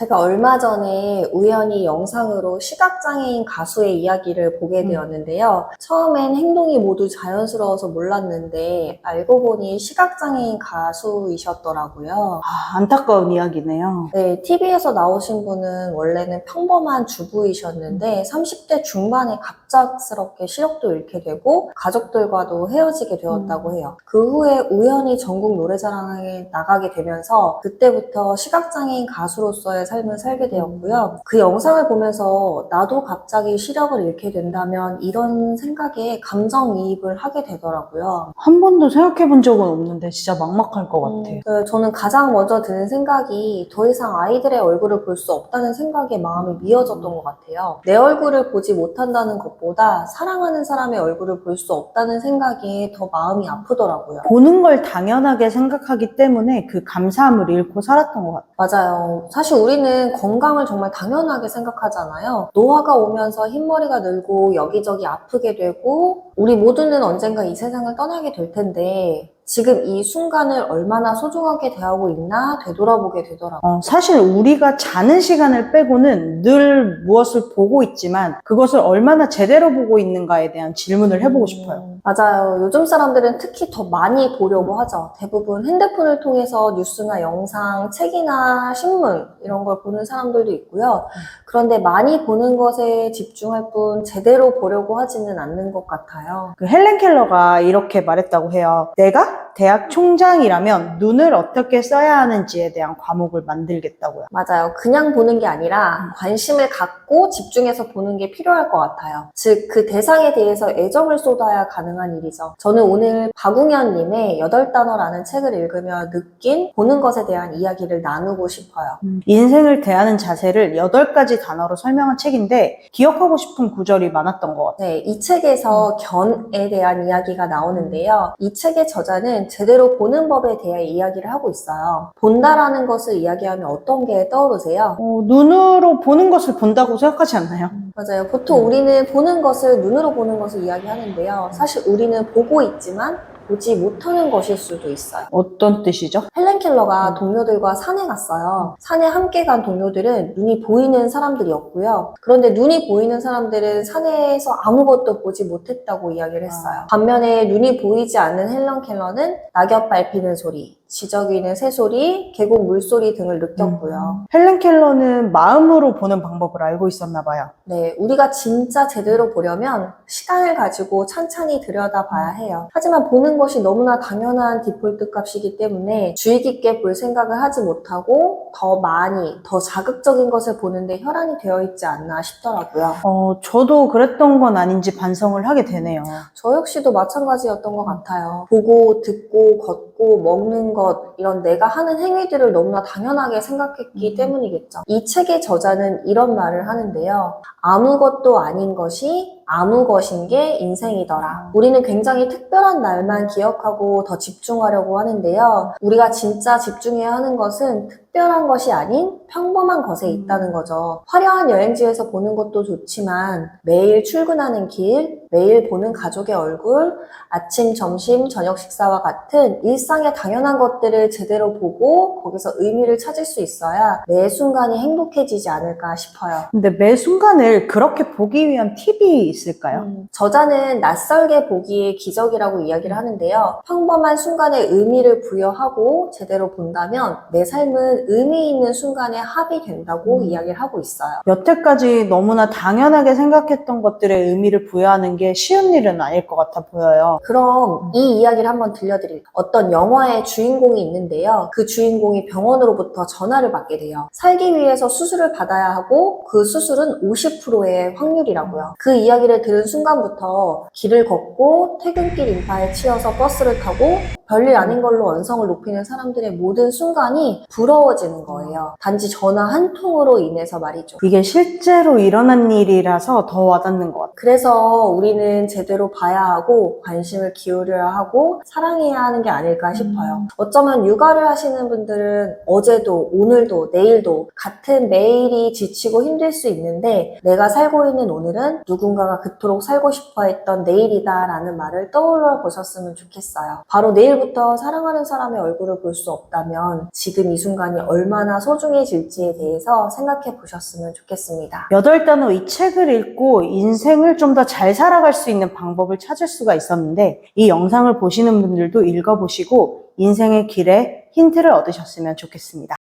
제가 얼마 전에 우연히 영상으로 시각장애인 가수의 이야기를 보게 되었는데요. 처음엔 행동이 모두 자연스러워서 몰랐는데 알고 보니 시각장애인 가수이셨더라고요. 안타까운 이야기네요. 네, TV에서 나오신 분은 원래는 평범한 주부이셨는데 30대 중반에 갑작스럽게 시력도 잃게 되고 가족들과도 헤어지게 되었다고 해요. 그 후에 우연히 전국 노래자랑에 나가게 되면서 그때부터 시각장애인 가수로서의 삶을 살게 되었고요. 그 영상을 보면서 나도 갑자기 시력을 잃게 된다면 이런 생각에 감정이입을 하게 되더라고요. 한 번도 생각해 본 적은 없는데 진짜 막막할 것 같아. 저는 가장 먼저 드는 생각이 더 이상 아이들의 얼굴을 볼 수 없다는 생각에 마음이 미어졌던 것 같아요. 내 얼굴을 보지 못한다는 것보다 사랑하는 사람의 얼굴을 볼 수 없다는 생각에 더 마음이 아프더라고요. 보는 걸 당연하게 생각하기 때문에 그 감사함을 잃고 살았던 것 같아. 맞아요. 사실 우리는 건강을 정말 당연하게 생각하잖아요. 노화가 오면서 흰머리가 늘고 여기저기 아프게 되고 우리 모두는 언젠가 이 세상을 떠나게 될 텐데 지금 이 순간을 얼마나 소중하게 대하고 있나 되돌아보게 되더라고요. 사실 우리가 자는 시간을 빼고는 늘 무엇을 보고 있지만 그것을 얼마나 제대로 보고 있는가에 대한 질문을 해보고 싶어요. 맞아요. 요즘 사람들은 특히 더 많이 보려고 하죠. 대부분 핸드폰을 통해서 뉴스나 영상, 책이나 신문 이런 걸 보는 사람들도 있고요. 그런데 많이 보는 것에 집중할 뿐 제대로 보려고 하지는 않는 것 같아요. 그 헬렌 켈러가 이렇게 말했다고 해요. 내가 대학 총장이라면 눈을 어떻게 써야 하는지에 대한 과목을 만들겠다고요. 맞아요. 그냥 보는 게 아니라 관심을 갖고 집중해서 보는 게 필요할 것 같아요. 즉, 그 대상에 대해서 애정을 쏟아야 가능한 일이죠. 저는 오늘 박웅현님의 8단어라는 책을 읽으며 느낀 보는 것에 대한 이야기를 나누고 싶어요. 인생을 대하는 자세를 8가지 단어로 설명한 책인데 기억하고 싶은 구절이 많았던 것 같아요. 네, 이 책에서 견에 대한 이야기가 나오는데요. 이 책의 저자는 제대로 보는 법에 대해 이야기를 하고 있어요. 본다라는 것을 이야기하면 어떤 게 떠오르세요? 눈으로 보는 것을 본다고 생각하지 않나요? 맞아요. 보통 우리는 보는 것을 눈으로 보는 것을 이야기하는데요. 사실 우리는 보고 있지만 보지 못하는 것일 수도 있어요. 어떤 뜻이죠? 헬렌 켈러가 동료들과 산에 갔어요. 산에 함께 간 동료들은 눈이 보이는 사람들이었고요. 그런데 눈이 보이는 사람들은 산에서 아무것도 보지 못했다고 이야기를 했어요. 반면에 눈이 보이지 않는 헬렌 켈러는 낙엽 밟히는 소리, 지저귀는 새소리, 계곡 물소리 등을 느꼈고요. 헬렌 켈러는 마음으로 보는 방법을 알고 있었나 봐요. 네, 우리가 진짜 제대로 보려면 시간을 가지고 찬찬히 들여다봐야 해요. 하지만 보는 것이 너무나 당연한 디폴트 값이기 때문에 주의 깊게 볼 생각을 하지 못하고 더 많이, 더 자극적인 것을 보는데 혈안이 되어 있지 않나 싶더라고요. 저도 그랬던 건 아닌지 반성을 하게 되네요. 저 역시도 마찬가지였던 것 같아요. 보고, 듣고, 걷고, 먹는 것, 이런 내가 하는 행위들을 너무나 당연하게 생각했기 때문이겠죠. 이 책의 저자는 이런 말을 하는데요. 아무것도 아닌 것이 아무 것인 게 인생이더라. 우리는 굉장히 특별한 날만 기억하고 더 집중하려고 하는데요. 우리가 진짜 집중해야 하는 것은 특별한 것이 아닌 평범한 것에 있다는 거죠. 화려한 여행지에서 보는 것도 좋지만 매일 출근하는 길, 매일 보는 가족의 얼굴, 아침, 점심, 저녁 식사와 같은 일상의 당연한 것들을 제대로 보고 거기서 의미를 찾을 수 있어야 매 순간이 행복해지지 않을까 싶어요. 근데 매 순간을 그렇게 보기 위한 팁이 있을까요? 저자는 낯설게 보기의 기적이라고 이야기를 하는데요. 평범한 순간에 의미를 부여하고 제대로 본다면 내 삶은 의미 있는 순간에 합이 된다고 이야기를 하고 있어요. 여태까지 너무나 당연하게 생각했던 것들에 의미를 부여하는 게 쉬운 일은 아닐 것 같아 보여요. 그럼 이 이야기를 한번 들려드릴게요. 어떤 영화의 주인공이 있는데요. 그 주인공이 병원으로부터 전화를 받게 돼요. 살기 위해서 수술을 받아야 하고 그 수술은 50%의 확률이라고요. 그 이야기를 들은 순간부터 길을 걷고 퇴근길 인파에 치여서 버스를 타고 별일 아닌 걸로 언성을 높이는 사람들의 모든 순간이 부러워지는 거예요. 단지 전화 한 통으로 인해서 말이죠. 이게 실제로 일어난 일이라서 더 와닿는 것 같아요. 그래서 우리는 제대로 봐야 하고 관심을 기울여야 하고 사랑해야 하는 게 아닐까 싶어요. 어쩌면 육아를 하시는 분들은 어제도 오늘도 내일도 같은 매일이 지치고 힘들 수 있는데 내가 살고 있는 오늘은 누군가가 그토록 살고 싶어 했던 내일이다 라는 말을 떠올려 보셨으면 좋겠어요. 바로 내일부터 사랑하는 사람의 얼굴을 볼 수 없다면 지금 이 순간이 얼마나 소중해질지에 대해서 생각해 보셨으면 좋겠습니다. 8단어 이 책을 읽고 인생을 좀 더 잘 살아갈 수 있는 방법을 찾을 수가 있었는데 이 영상을 보시는 분들도 읽어보시고 인생의 길에 힌트를 얻으셨으면 좋겠습니다.